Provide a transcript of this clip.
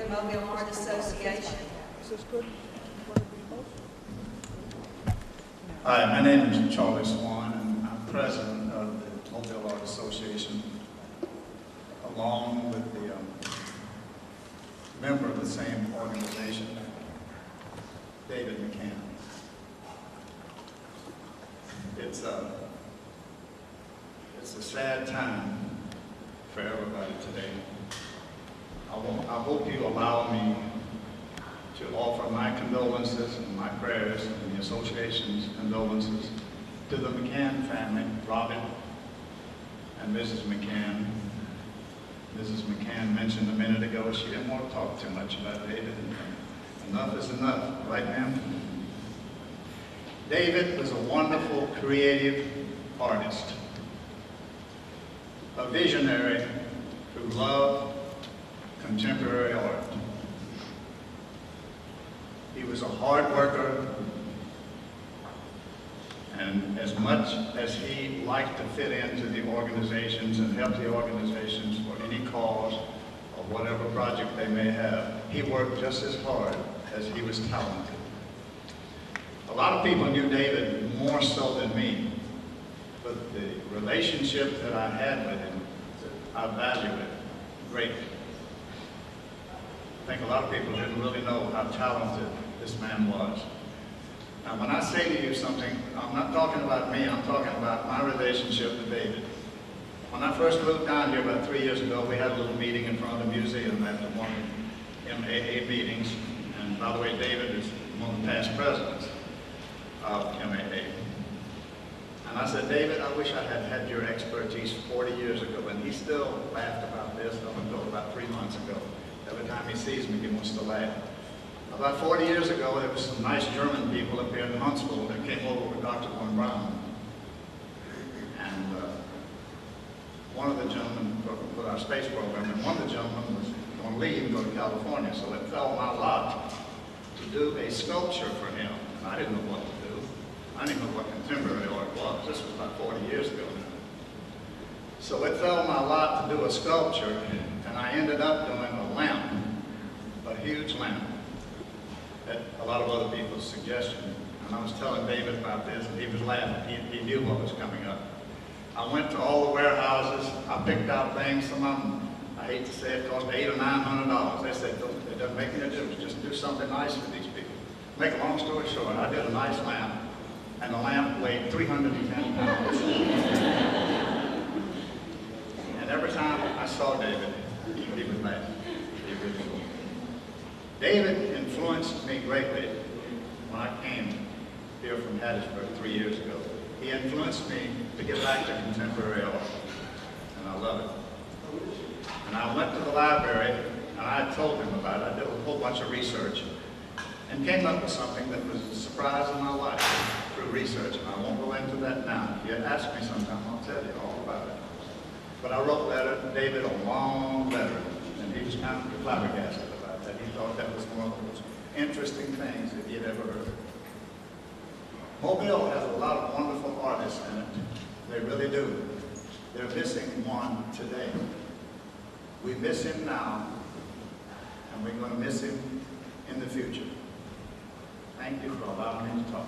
Mobile Art Association. Hi, my name is Charlie Swan, and I'm president of the Mobile Art Association, along with the member of the same organization, David McCann. It's a sad time for everybody today. I hope you allow me to offer my condolences and my prayers and the association's condolences to the McCann family, Robin and Mrs. McCann. Mrs. McCann mentioned a minute ago she didn't want to talk too much about David. Enough is enough, right, ma'am? David was a wonderful, creative artist, a visionary who loved contemporary art. He was a hard worker, and as much as he liked to fit into the organizations and help the organizations for any cause or whatever project they may have, he worked just as hard as he was talented. A lot of people knew David more so than me, but the relationship that I had with him, I value it greatly. I think a lot of people didn't really know how talented this man was. Now, when I say to you something, I'm not talking about me, I'm talking about my relationship with David. When I first moved down here about 3 years ago, we had a little meeting in front of the museum after one of the MAA meetings. And by the way, David is one of the past presidents of MAA. And I said, David, I wish I had had your expertise 40 years ago. And he still laughed about this up until about 3 months ago. Every time he sees me, he wants to laugh. About 40 years ago, there were some nice German people up here in Huntsville that came over with Dr. von Braun. And one of the gentlemen for our space program, and one of the gentlemen was going to leave and go to California, so it fell my lot to do a sculpture for him. And I didn't know what to do. I didn't know what contemporary art was. This was about 40 years ago now. So it fell my lot to do a sculpture, and I ended up doing a lamp, a huge lamp, at a lot of other people's suggestion. And I was telling David about this, and he was laughing. He knew what was coming up. I went to all the warehouses. I picked out things. Some of them, I hate to say it, cost $800 or $900. They said, it doesn't make any difference. Just do something nice for these people. Make a long story short, I did a nice lamp, and the lamp weighed 310 pounds. And every time I saw David, he would laugh. He really would. David influenced me greatly when I came here from Hattiesburg 3 years ago. He influenced me to get back to contemporary art, and I love it. And I went to the library, and I told him about it. I did a whole bunch of research, and came up with something that was a surprise in my life through research, and I won't go into that now. If you ask me sometime, I'll tell you all about it. But I wrote David a long letter, and he was kind of flabbergasted about that. He thought that was one of the most interesting things that he had ever heard. Mobile has a lot of wonderful artists in it. They really do. They're missing one today. We miss him now, and we're going to miss him in the future. Thank you for allowing me to talk.